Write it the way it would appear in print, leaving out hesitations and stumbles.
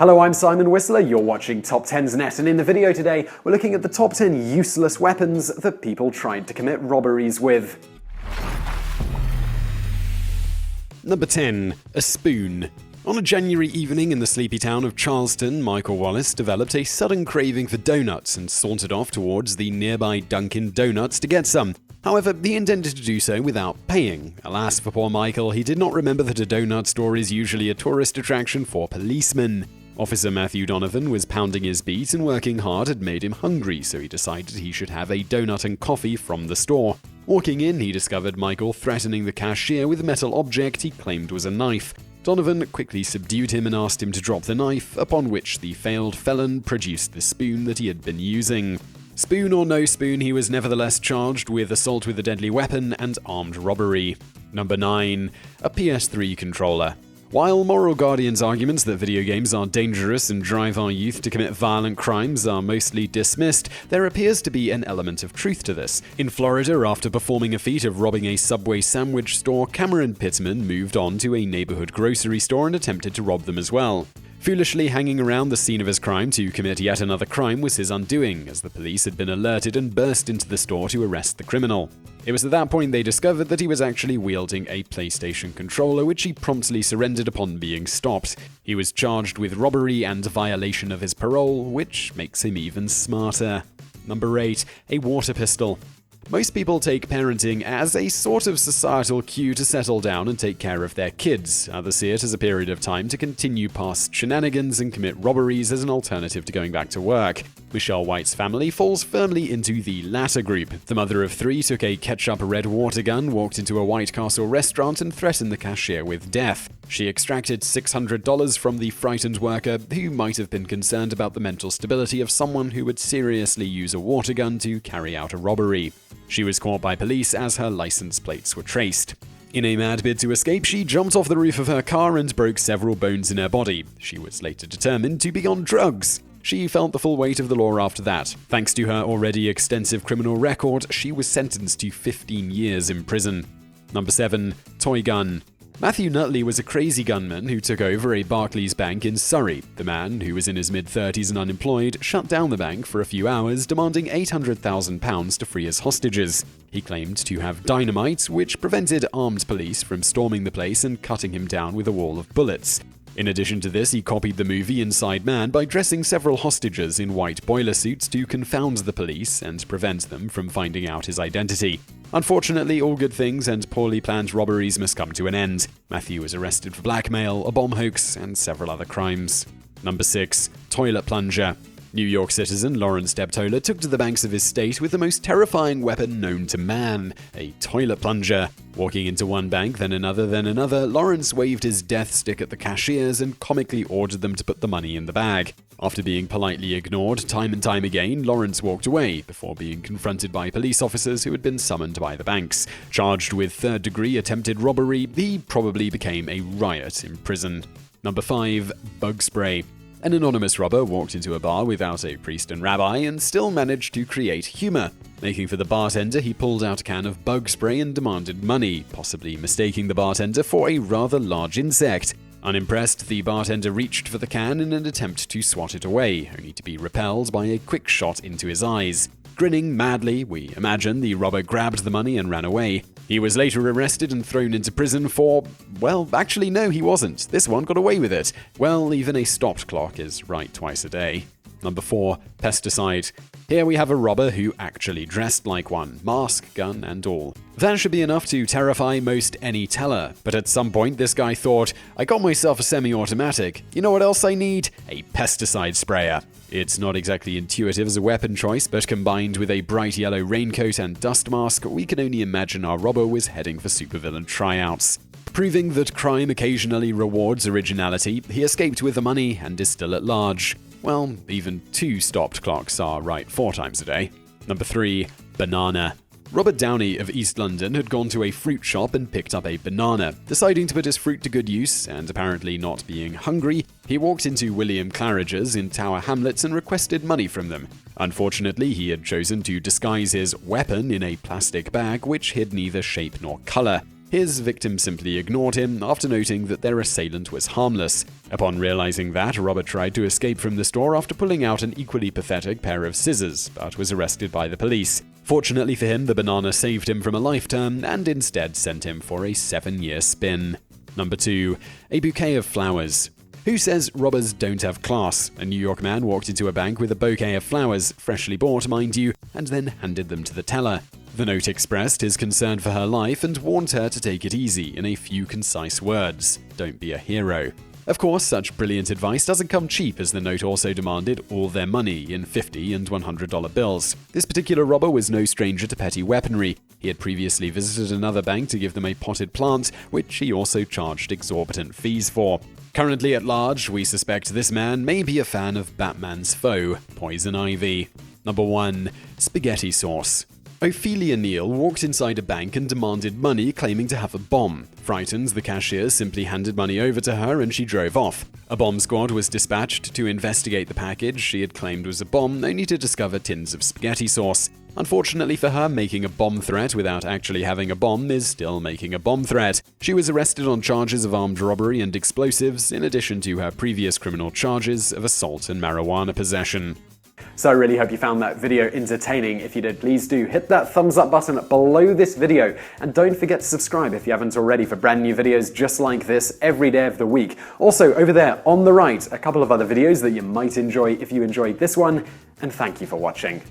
Hello, I'm Simon Whistler, you're watching TopTenzNet, and in the video today, we're looking at the top 10 useless weapons that people tried to commit robberies with. Number 10. A spoon. On a January evening in the sleepy town of Charleston, Michael Wallace developed a sudden craving for donuts and sauntered off towards the nearby Dunkin' Donuts to get some. However, he intended to do so without paying. Alas for poor Michael, he did not remember that a donut store is usually a tourist attraction for policemen. Officer Matthew Donovan was pounding his beat, and working hard had made him hungry, so he decided he should have a donut and coffee from the store. Walking in, he discovered Michael threatening the cashier with a metal object he claimed was a knife. Donovan quickly subdued him and asked him to drop the knife, upon which the failed felon produced the spoon that he had been using. Spoon or no spoon, he was nevertheless charged with assault with a deadly weapon and armed robbery. Number 9. A PS3 Controller. While Moral Guardian's arguments that video games are dangerous and drive our youth to commit violent crimes are mostly dismissed, there appears to be an element of truth to this. In Florida, after performing a feat of robbing a Subway sandwich store, Cameron Pittman moved on to a neighborhood grocery store and attempted to rob them as well. Foolishly hanging around the scene of his crime to commit yet another crime was his undoing, as the police had been alerted and burst into the store to arrest the criminal. It was at that point they discovered that he was actually wielding a PlayStation controller, which he promptly surrendered upon being stopped. He was charged with robbery and violation of his parole, which makes him even smarter. Number 8. A water pistol. Most people take parenting as a sort of societal cue to settle down and take care of their kids. Others see it as a period of time to continue past shenanigans and commit robberies as an alternative to going back to work. Michelle White's family falls firmly into the latter group. The mother of 3 took a ketchup-red water gun, walked into a White Castle restaurant and threatened the cashier with death. She extracted $600 from the frightened worker, who might have been concerned about the mental stability of someone who would seriously use a water gun to carry out a robbery. She was caught by police as her license plates were traced. In a mad bid to escape, she jumped off the roof of her car and broke several bones in her body. She was later determined to be on drugs. She felt the full weight of the law after that. Thanks to her already extensive criminal record, she was sentenced to 15 years in prison. Number 7. Toy gun. Matthew Nutley was a crazy gunman who took over a Barclays bank in Surrey. The man, who was in his mid-30s and unemployed, shut down the bank for a few hours, demanding £800,000 to free his hostages. He claimed to have dynamite, which prevented armed police from storming the place and cutting him down with a wall of bullets. In addition to this, he copied the movie Inside Man by dressing several hostages in white boiler suits to confound the police and prevent them from finding out his identity. Unfortunately, all good things and poorly planned robberies must come to an end. Matthew was arrested for blackmail, a bomb hoax, and several other crimes. Number 6. Toilet plunger. New York citizen Lawrence Deptola took to the banks of his state with the most terrifying weapon known to man, a toilet plunger. Walking into one bank, then another, Lawrence waved his death stick at the cashiers and comically ordered them to put the money in the bag. After being politely ignored time and time again, Lawrence walked away before being confronted by police officers who had been summoned by the banks. Charged with third-degree attempted robbery, he probably became a riot in prison. Number 5. Bug spray. An anonymous robber walked into a bar without a priest and rabbi and still managed to create humor. Making for the bartender, he pulled out a can of bug spray and demanded money, possibly mistaking the bartender for a rather large insect. Unimpressed, the bartender reached for the can in an attempt to swat it away, only to be repelled by a quick shot into his eyes. Grinning madly, we imagine the robber grabbed the money and ran away. He was later arrested and thrown into prison for, well, actually no, he wasn't. This one got away with it. Well, even a stopped clock is right twice a day. Number 4. Pesticide. Here we have a robber who actually dressed like one, mask, gun, and all. That should be enough to terrify most any teller, but at some point this guy thought, I got myself a semi-automatic. You know what else I need? A pesticide sprayer. It's not exactly intuitive as a weapon choice, but combined with a bright yellow raincoat and dust mask, we can only imagine our robber was heading for supervillain tryouts. Proving that crime occasionally rewards originality, he escaped with the money and is still at large. Well, even 2 stopped clocks are right 4 times a day. Number 3. Banana. Robert Downey of East London had gone to a fruit shop and picked up a banana. Deciding to put his fruit to good use, and apparently not being hungry, he walked into William Claridge's in Tower Hamlets and requested money from them. Unfortunately, he had chosen to disguise his weapon in a plastic bag which hid neither shape nor color. His victim simply ignored him after noting that their assailant was harmless. Upon realizing that, Robert tried to escape from the store after pulling out an equally pathetic pair of scissors, but was arrested by the police. Fortunately for him, the banana saved him from a life term and instead sent him for a 7-year spin. Number 2. A Bouquet of Flowers. Who says robbers don't have class? A New York man walked into a bank with a bouquet of flowers, freshly bought, mind you, and then handed them to the teller. The note expressed his concern for her life and warned her to take it easy in a few concise words. Don't be a hero. Of course, such brilliant advice doesn't come cheap, as the note also demanded all their money in $50 and $100 bills. This particular robber was no stranger to petty weaponry. He had previously visited another bank to give them a potted plant, which he also charged exorbitant fees for. Currently at large, we suspect this man may be a fan of Batman's foe, Poison Ivy. Number 1. Spaghetti sauce. Ophelia Neal walked inside a bank and demanded money, claiming to have a bomb. Frightened, the cashier simply handed money over to her and she drove off. A bomb squad was dispatched to investigate the package she had claimed was a bomb, only to discover tins of spaghetti sauce. Unfortunately for her, making a bomb threat without actually having a bomb is still making a bomb threat. She was arrested on charges of armed robbery and explosives, in addition to her previous criminal charges of assault and marijuana possession. So I really hope you found that video entertaining. If you did, please do hit that thumbs up button below this video, and don't forget to subscribe if you haven't already for brand new videos just like this every day of the week. Also, over there on the right, a couple of other videos that you might enjoy if you enjoyed this one, and thank you for watching.